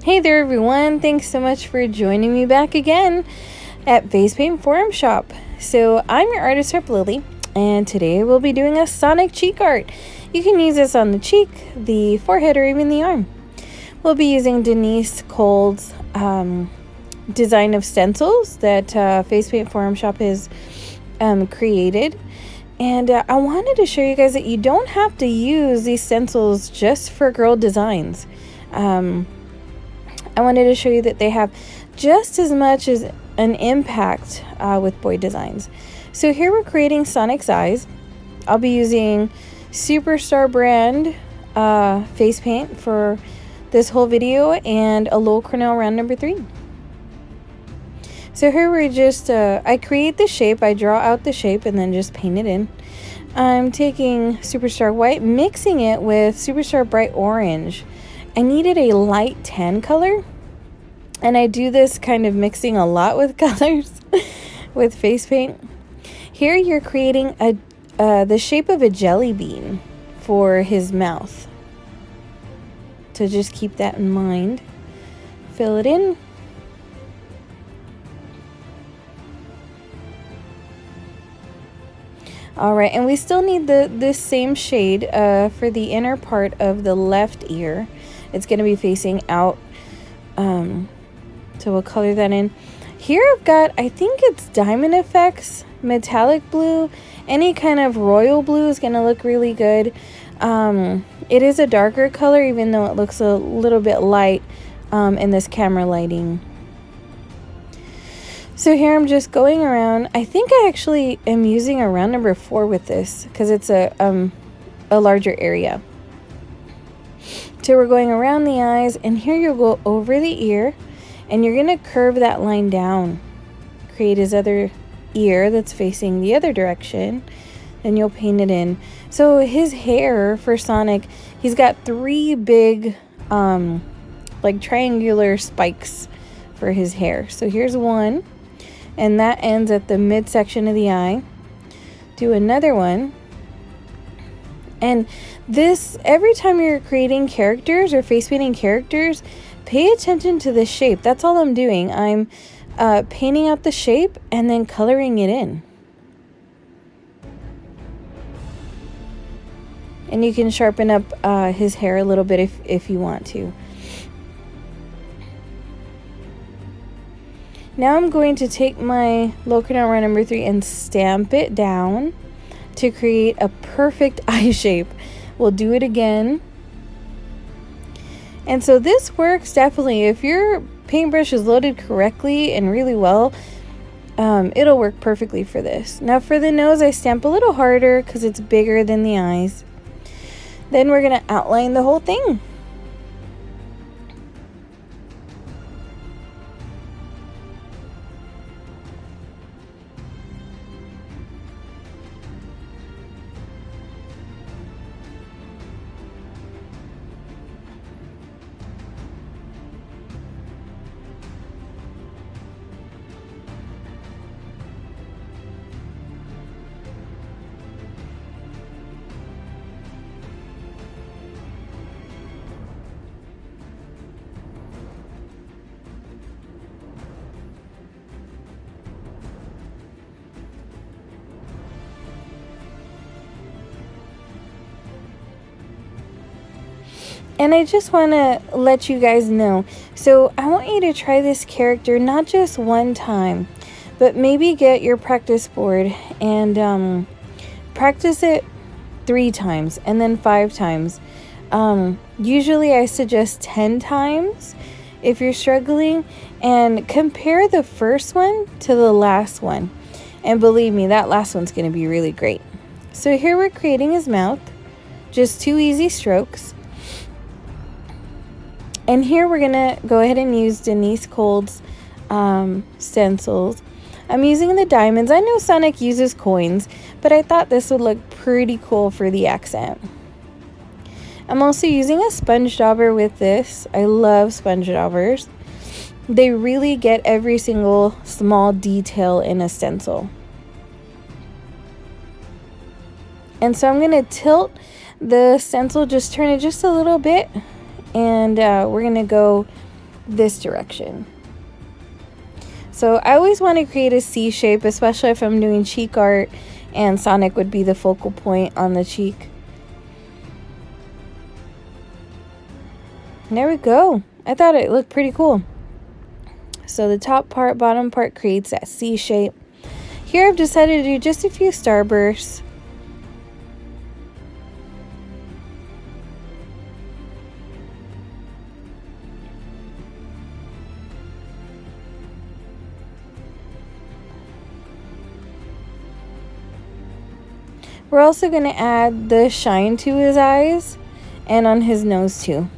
Hey there everyone, thanks so much for joining me back again at Face Paint Forum Shop. So I'm your artist rep Lily, and today we'll be doing a Sonic cheek art. You can use this on the cheek, the forehead, or even the arm. We'll be using Denise Cole's design of stencils that Face Paint Forum Shop has created. And I wanted to show you guys that you don't have to use these stencils just for girl designs. I wanted to show you that they have just as much as an impact with boy designs. So here we're creating Sonic's eyes. I'll be using Superstar brand face paint for this whole video and a Lowell Cornell round number 3. So here we're just, I create the shape, I draw out the shape and then just paint it in. I'm taking Superstar white, mixing it with Superstar bright orange. I needed a light tan color, and I do this kind of mixing a lot with colors with face paint. Here you're creating the shape of a jelly bean for his mouth. So just keep that in mind. Fill it in. Alright, and we still need this same shade for the inner part of the left ear. It's going to be facing out, so we'll color that in. Here I've got, I think it's Diamond Effects metallic blue. Any kind of royal blue is going to look really good. It is a darker color, even though it looks a little bit light in this camera lighting. So here I'm just going around. I think I actually am using a round number 4 with this because it's a larger area. So we're going around the eyes, and here you'll go over the ear, and you're going to curve that line down. Create his other ear that's facing the other direction, and you'll paint it in. So his hair for Sonic, he's got 3 big like triangular spikes for his hair. So here's one. And that ends at the midsection of the eye. Do another one. And this, every time you're creating characters or face painting characters, pay attention to the shape. That's all I'm doing. I'm painting out the shape and then coloring it in. And you can sharpen up his hair a little bit if you want to. Now I'm going to take my Lowell Cornell round number 3 and stamp it down to create a perfect eye shape. We'll do it again. And so this works definitely. If your paintbrush is loaded correctly and really well, it'll work perfectly for this. Now for the nose, I stamp a little harder because it's bigger than the eyes. Then we're going to outline the whole thing. And I just want to let you guys know, so I want you to try this character not just one time, but maybe get your practice board and practice it 3 times and then 5 times. Usually I suggest 10 times if you're struggling, and compare the first one to the last one. And believe me, that last one's going to be really great. So here we're creating his mouth, just 2 easy strokes. And here we're going to go ahead and use Denise Cole's stencils. I'm using the diamonds. I know Sonic uses coins, but I thought this would look pretty cool for the accent. I'm also using a sponge dauber with this. I love sponge daubers. They really get every single small detail in a stencil. And so I'm going to tilt the stencil, just turn it just a little bit, and we're going to go this direction. So I always want to create a C shape, especially if I'm doing cheek art, and Sonic would be the focal point on the cheek. There we go. I thought it looked pretty cool. So the top part, bottom part creates that C shape. Here I've decided to do just a few starbursts. We're also going to add the shine to his eyes and on his nose too.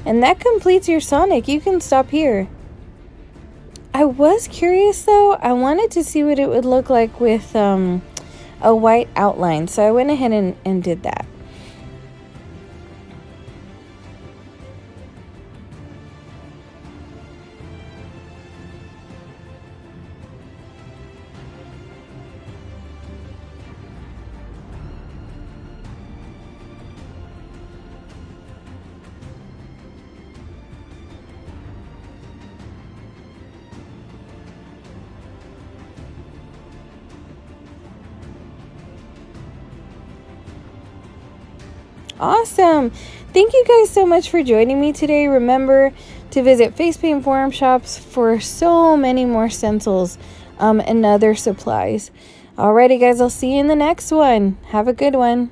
And that completes your Sonic. You can stop here. I was curious though. I wanted to see what it would look like with a white outline. So I went ahead and did that. Awesome. Thank you guys so much for joining me today. Remember to visit Face Paint Forum Shops for so many more stencils and other supplies. Alrighty guys, I'll see you in the next one. Have a good one.